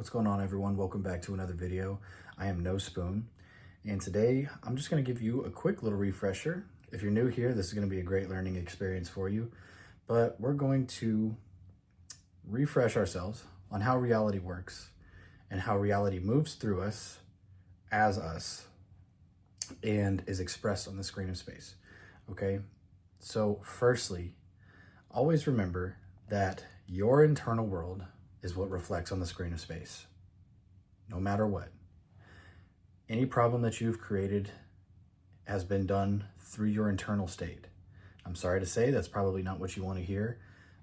What's going on, everyone? Welcome back to another video. I am No Spoon, and today I'm just going to give you a quick little refresher. If you're new here, this is going to be a great learning experience for you, but we're going to refresh ourselves on how reality works and how reality moves through us as us and is expressed on the screen of space. Okay, so firstly, always remember that your internal world is what reflects on the screen of space, no matter what. Any problem that you've created has been done through your internal state. I'm sorry to say that's probably not what you want to hear,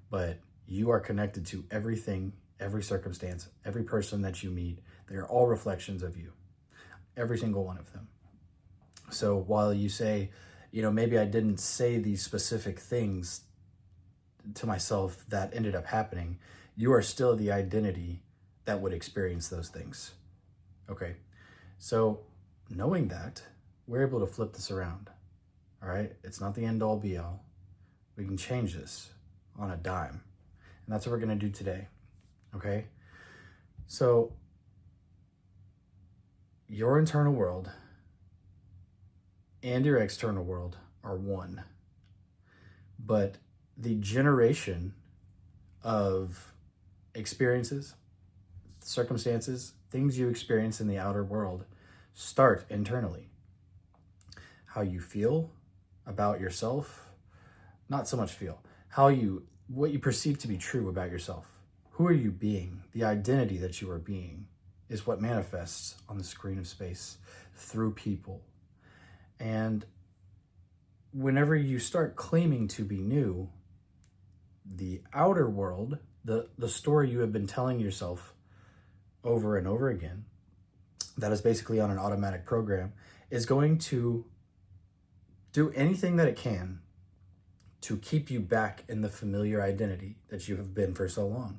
but you are connected to everything, every circumstance, every person that you meet. They are all reflections of you, every single one of them. So while you say, maybe I didn't say these specific things to myself that ended up happening, you are still the identity that would experience those things. Okay, so knowing that, we're able to flip this around. All right, it's not the end all be all. We can change this on a dime, and that's what we're going to do today. Okay, so your internal world and your external world are one, but the generation of experiences, circumstances, things you experience in the outer world start internally. How you feel about yourself, not so much feel, what you perceive to be true about yourself. Who are you being? The identity that you are being is what manifests on the screen of space through people. And whenever you start claiming to be new, the outer world, the story you have been telling yourself over and over again, that is basically on an automatic program, is going to do anything that it can to keep you back in the familiar identity that you have been for so long.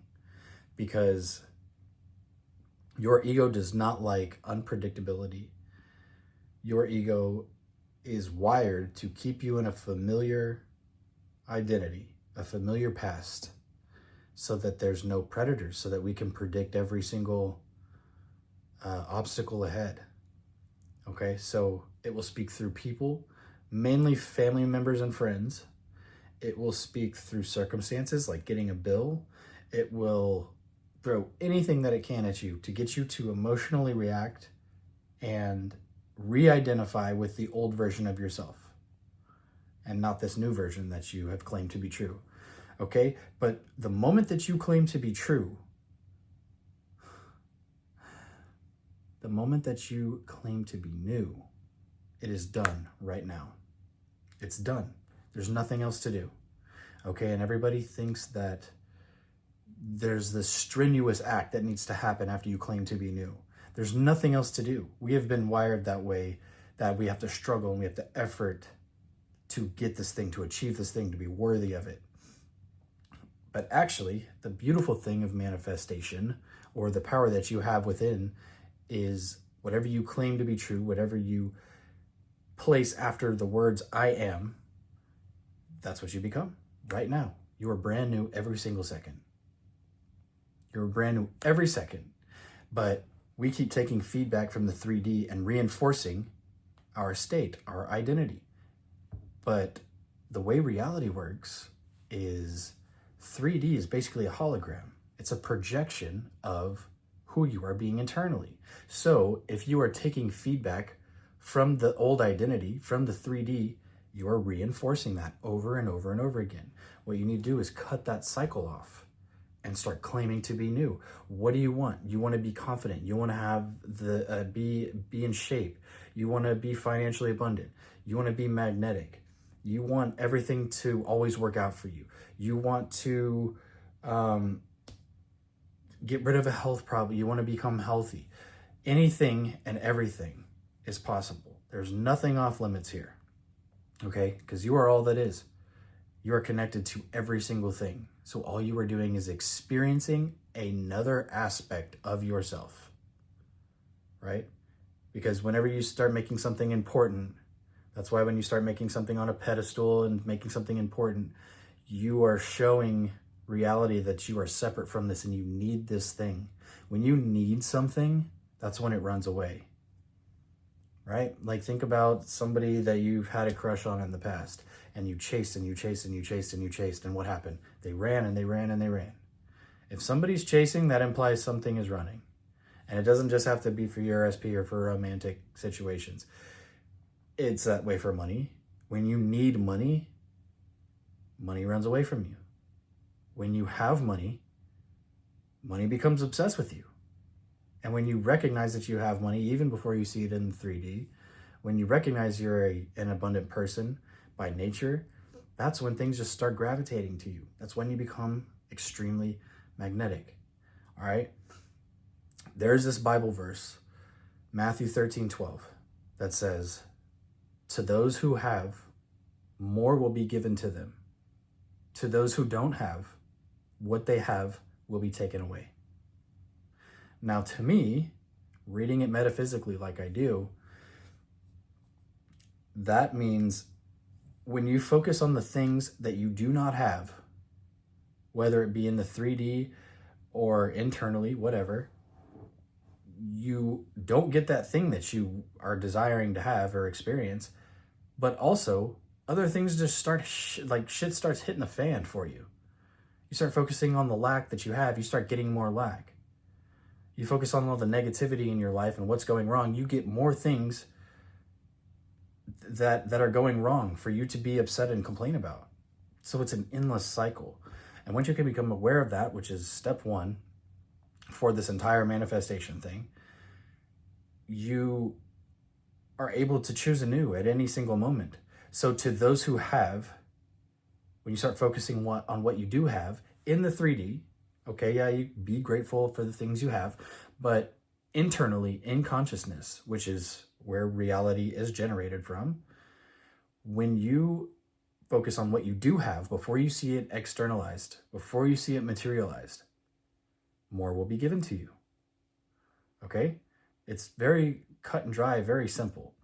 Because your ego does not like unpredictability. Your ego is wired to keep you in a familiar identity, a familiar past, so that there's no predators, so that we can predict every single obstacle ahead. Okay, so it will speak through people, mainly family members and friends. It will speak through circumstances like getting a bill. It will throw anything that it can at you to get you to emotionally react and re-identify with the old version of yourself and not this new version that you have claimed to be true. Okay, but the moment that you claim to be true, the moment that you claim to be new, it is done right now. It's done. There's nothing else to do. Okay, and everybody thinks that there's this strenuous act that needs to happen after you claim to be new. There's nothing else to do. We have been wired that way, that we have to struggle and we have to effort to get this thing, to achieve this thing, to be worthy of it. But actually, the beautiful thing of manifestation, or the power that you have within, is whatever you claim to be true, whatever you place after the words I am, that's what you become right now. You are brand new every single second. You're brand new every second. But we keep taking feedback from the 3D and reinforcing our state, our identity. But the way reality works is 3D is basically a hologram. It's a projection of who you are being internally. So if you are taking feedback from the old identity, from the 3D, you are reinforcing that over and over and over again. What you need to do is cut that cycle off and start claiming to be new. What do you want? You want to be confident. You want to have be in shape. You want to be financially abundant. You want to be magnetic. You want everything to always work out for you. You want to get rid of a health problem. You want to become healthy. Anything and everything is possible. There's nothing off limits here, okay? Because you are all that is. You are connected to every single thing. So all you are doing is experiencing another aspect of yourself, right? Because whenever you start making something important, that's why when you start making something on a pedestal and making something important, you are showing reality that you are separate from this and you need this thing. When you need something, that's when it runs away, right? Like think about somebody that you've had a crush on in the past, and you chased and you chased and you chased and you chased, and what happened? They ran and they ran and they ran. If somebody's chasing, that implies something is running. And it doesn't just have to be for your SP or for romantic situations. It's that way for money. When you need money, money runs away from you. When you have money, money becomes obsessed with you. And when you recognize that you have money, even before you see it in 3D, when you recognize you're an abundant person by nature, that's when things just start gravitating to you. That's when you become extremely magnetic. All right? There's this Bible verse, Matthew 13:12, that says, to those who have, more will be given to them. To those who don't have, what they have will be taken away. Now, to me, reading it metaphysically like I do, that means when you focus on the things that you do not have, whether it be in the 3D or internally, whatever, you don't get that thing that you are desiring to have or experience, but also other things just start, shit starts hitting the fan for you. You start focusing on the lack that you have, you start getting more lack. You focus on all the negativity in your life and what's going wrong, you get more things that are going wrong for you to be upset and complain about. So it's an endless cycle. And once you can become aware of that, which is step one for this entire manifestation thing, you are able to choose anew at any single moment. So to those who have, when you start focusing on what you do have in the 3D, okay, yeah, you be grateful for the things you have, but internally in consciousness, which is where reality is generated from, when you focus on what you do have before you see it externalized, before you see it materialized, more will be given to you. Okay? It's very cut and dry, very simple.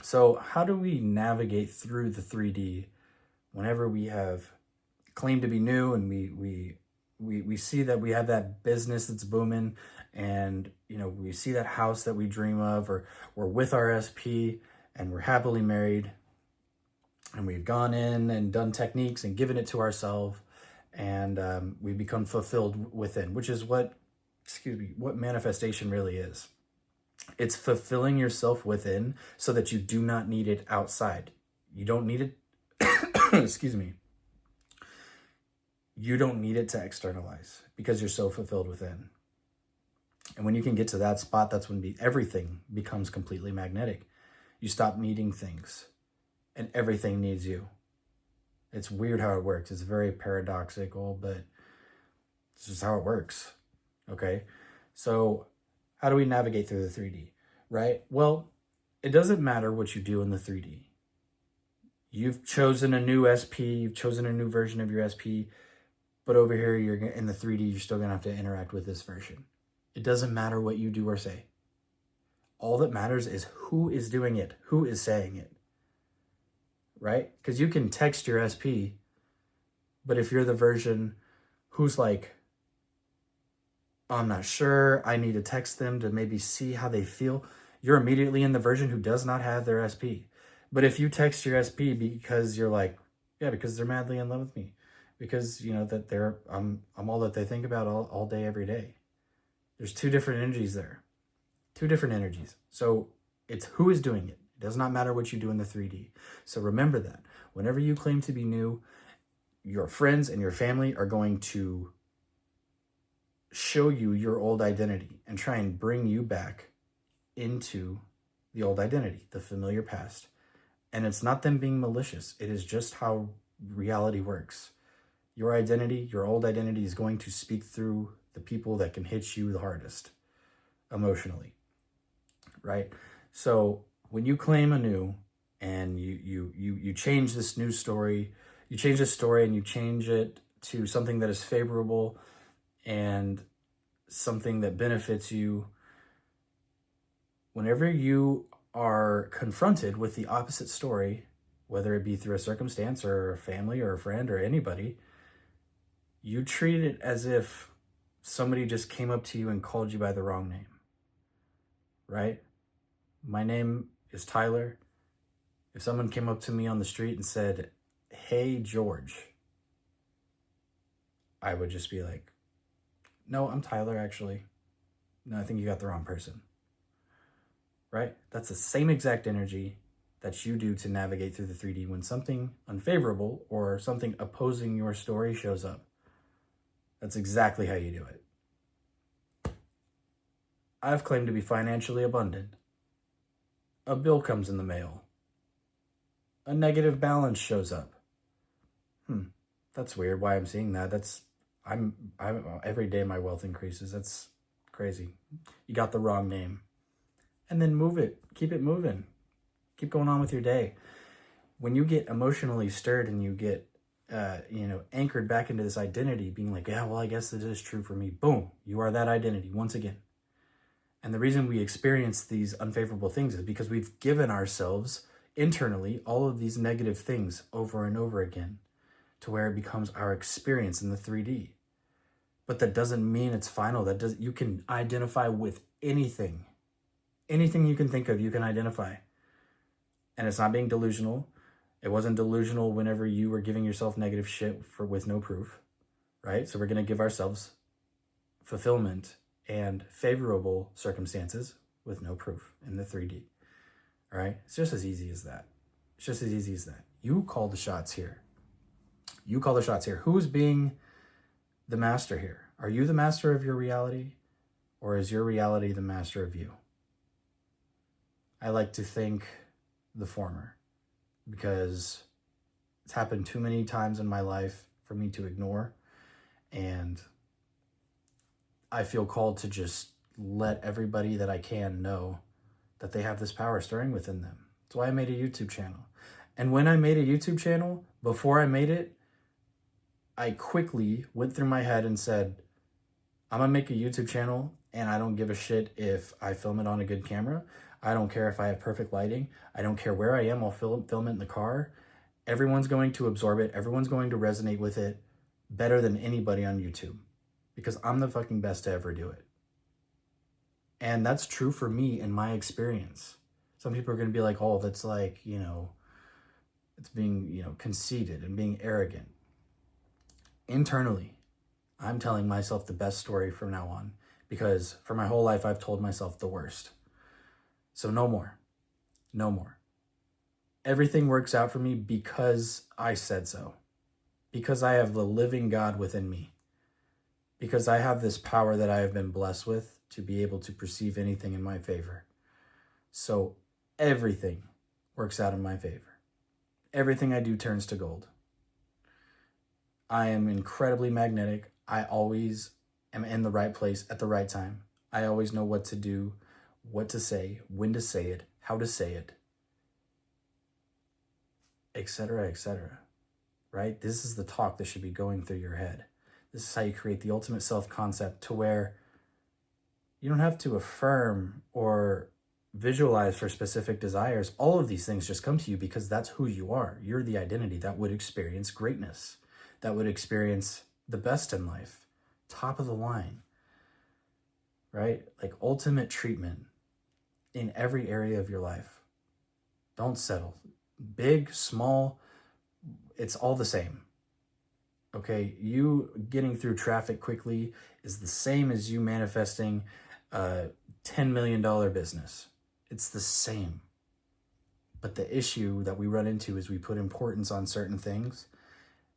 So how do we navigate through the 3D whenever we have claimed to be new and we see that we have that business that's booming, and we see that house that we dream of, or we're with our SP and we're happily married, and we've gone in and done techniques and given it to ourselves, and we become fulfilled within, which is what manifestation really is. It's fulfilling yourself within so that you do not need it outside. You don't need it, you don't need it to externalize because you're so fulfilled within. And when you can get to that spot, that's when everything becomes completely magnetic. You stop needing things and everything needs you. It's weird how it works. It's very paradoxical, but it's just how it works. Okay? So how do we navigate through the 3D, right? Well, it doesn't matter what you do in the 3D. You've chosen a new SP, you've chosen a new version of your SP, but over here, you're in the 3D, you're still gonna have to interact with this version. It doesn't matter what you do or say. All that matters is who is doing it, who is saying it, right? Because you can text your SP, but if you're the version who's like, I'm not sure, I need to text them to maybe see how they feel, you're immediately in the version who does not have their SP. But if you text your SP because you're like, yeah, because they're madly in love with me, because that I'm all that they think about all day, every day. There's two different energies there. Two different energies. So it's who is doing it. It does not matter what you do in the 3D. So remember that. Whenever you claim to be new, your friends and your family are going to show you your old identity and try and bring you back into the old identity, the familiar past. And it's not them being malicious. It is just how reality works. Your identity, your old identity, is going to speak through the people that can hit you the hardest emotionally, right? So when you claim anew and you change this new story, you change this story and you change it to something that is favorable and something that benefits you, whenever you are confronted with the opposite story, whether it be through a circumstance or a family or a friend or anybody, you treat it as if somebody just came up to you and called you by the wrong name, right? My name is Tyler. If someone came up to me on the street and said, "Hey, George," I would just be like, "No, I'm Tyler, actually. No, I think you got the wrong person." Right? That's the same exact energy that you do to navigate through the 3D when something unfavorable or something opposing your story shows up. That's exactly how you do it. I've claimed to be financially abundant. A bill comes in the mail. A negative balance shows up. That's weird. Why I'm seeing that? I'm every day my wealth increases. That's crazy. You got the wrong name. And then move it. Keep it moving. Keep going on with your day. When you get emotionally stirred and you get anchored back into this identity, being like, yeah, well, I guess it is true for me. Boom, you are that identity once again. And the reason we experience these unfavorable things is because we've given ourselves internally all of these negative things over and over again to where it becomes our experience in the 3D. But that doesn't mean it's final. You can identify with anything. Anything you can think of, you can identify. And it's not being delusional. It wasn't delusional whenever you were giving yourself negative shit with no proof, right? So we're going to give ourselves fulfillment and favorable circumstances with no proof in the 3D, all right? It's just as easy as that. It's just as easy as that. You call the shots here. You call the shots here. Who's being the master here? Are you the master of your reality, or is your reality the master of you? I like to think the former, because it's happened too many times in my life for me to ignore. And I feel called to just let everybody that I can know that they have this power stirring within them. That's why I made a YouTube channel. And when I made a YouTube channel, before I made it, I quickly went through my head and said, I'm gonna make a YouTube channel and I don't give a shit if I film it on a good camera. I don't care if I have perfect lighting. I don't care where I am. I'll film it in the car. Everyone's going to absorb it. Everyone's going to resonate with it better than anybody on YouTube, because I'm the fucking best to ever do it. And that's true for me in my experience. Some people are going to be like, oh, that's like, it's being, conceited and being arrogant. Internally, I'm telling myself the best story from now on, because for my whole life, I've told myself the worst. So no more. No more. Everything works out for me because I said so. Because I have the living God within me. Because I have this power that I have been blessed with to be able to perceive anything in my favor. So everything works out in my favor. Everything I do turns to gold. I am incredibly magnetic. I always am in the right place at the right time. I always know what to do, what to say, when to say it, how to say it, etc., etc. Right? This is the talk that should be going through your head. This is how you create the ultimate self-concept, to where you don't have to affirm or visualize for specific desires. All of these things just come to you because that's who you are. You're the identity that would experience greatness, that would experience the best in life, top of the line, right? Like ultimate treatment in every area of your life. Don't settle. Big, small, it's all the same. Okay, you getting through traffic quickly is the same as you manifesting a $10 million business. It's the same. But the issue that we run into is we put importance on certain things,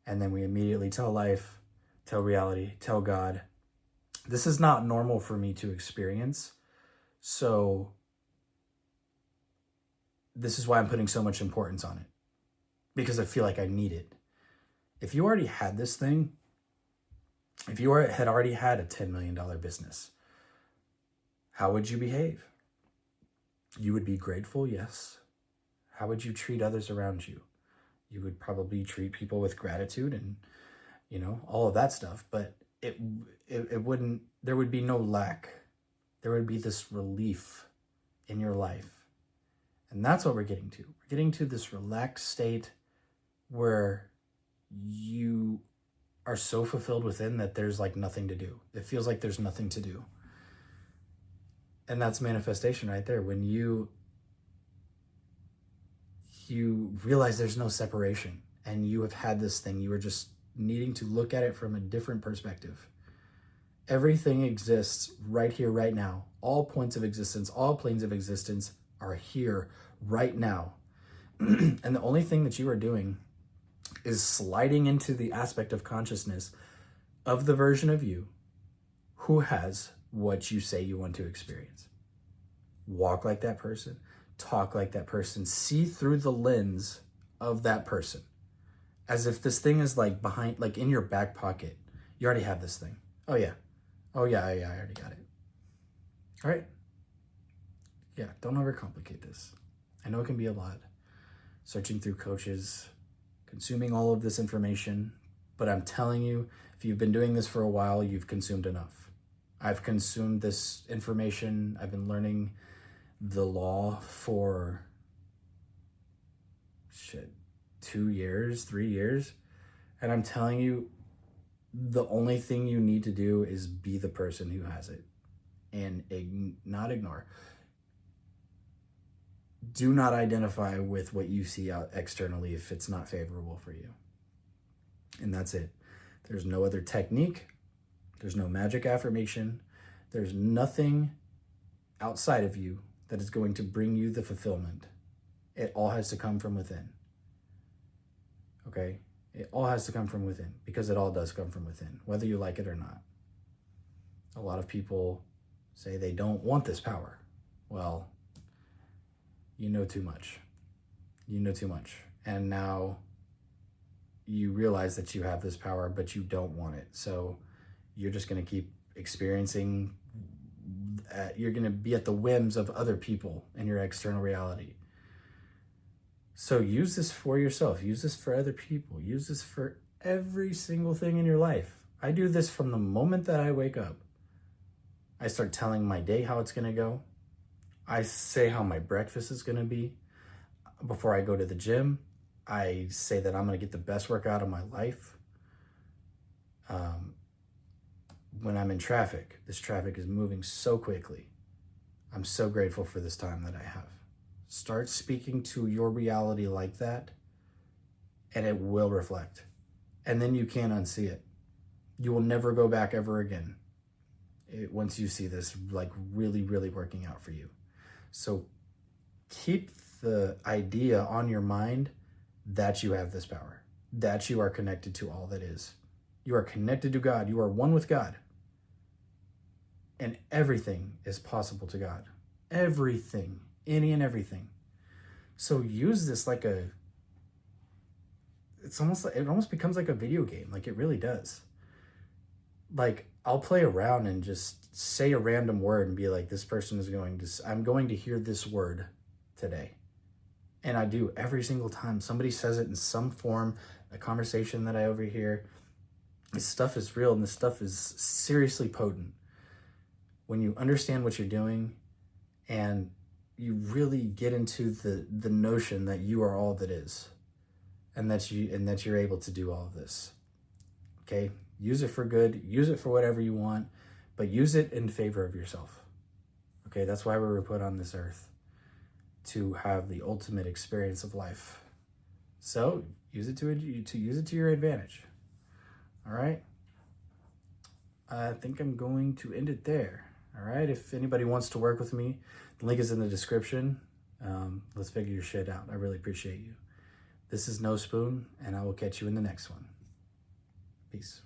and then we immediately tell life, tell reality, tell God, this is not normal for me to experience. So this is why I'm putting so much importance on it, because I feel like I need it. If you already had this thing, if you had already had a $10 million business, how would you behave? You would be grateful, yes. How would you treat others around you? You would probably treat people with gratitude and, all of that stuff. But it wouldn't, there would be no lack. There would be this relief in your life. And that's what we're getting to. We're getting to this relaxed state where you are so fulfilled within that there's like nothing to do. It feels like there's nothing to do. And that's manifestation right there. When you realize there's no separation and you have had this thing, you are just needing to look at it from a different perspective. Everything exists right here, right now. All points of existence, all planes of existence are here right now. And the only thing that you are doing is sliding into the aspect of consciousness of the version of you who has what you say you want to experience. Walk like that person, talk like that person, see through the lens of that person. As if this thing is like behind, like in your back pocket. You already have this thing. Oh yeah, I already got it. All right? Yeah, don't overcomplicate this. I know it can be a lot. Searching through coaches, consuming all of this information, but I'm telling you, if you've been doing this for a while, you've consumed enough. I've consumed this information. I've been learning the law for 2 years, 3 years. And I'm telling you, the only thing you need to do is be the person who has it and not ignore. Do not identify with what you see out externally if it's not favorable for you. And that's it. There's no other technique. There's no magic affirmation. There's nothing outside of you that is going to bring you the fulfillment. It all has to come from within. Okay? It all has to come from within, because it all does come from within, whether you like it or not. A lot of people say they don't want this power. Well, you know too much. You know too much. And now you realize that you have this power, but you don't want it. So you're just going to keep experiencing, you're going to be at the whims of other people in your external reality. So use this for yourself. Use this for other people. Use this for every single thing in your life. I do this from the moment that I wake up. I start telling my day how it's going to go. I say how my breakfast is going to be. Before I go to the gym, I say that I'm going to get the best workout of my life. When I'm in traffic, this traffic is moving so quickly. I'm so grateful for this time that I have. Start speaking to your reality like that, and it will reflect. And then you can't unsee it. You will never go back ever again once you see this like really, really working out for you. So keep the idea on your mind that you have this power, that you are connected to all that is. You are connected to God. You are one with God. And everything is possible to God. Everything. Any and everything. So use this like it almost becomes like a video game. Like it really does. Like I'll play around and just say a random word and be like, I'm going to hear this word today. And I do every single time. Somebody says it in some form, a conversation that I overhear. This stuff is real and this stuff is seriously potent. When you understand what you're doing and you really get into the notion that you are all that is, and that you're able to do all of this. Okay? Use it for good, use it for whatever you want, but use it in favor of yourself. Okay? That's why we were put on this earth, to have the ultimate experience of life. So use it to your advantage. All right? I think I'm going to end it there. All right? If anybody wants to work with me, the link is in the description. Let's figure your shit out. I really appreciate you. This is No Spoon, and I will catch you in the next one. Peace.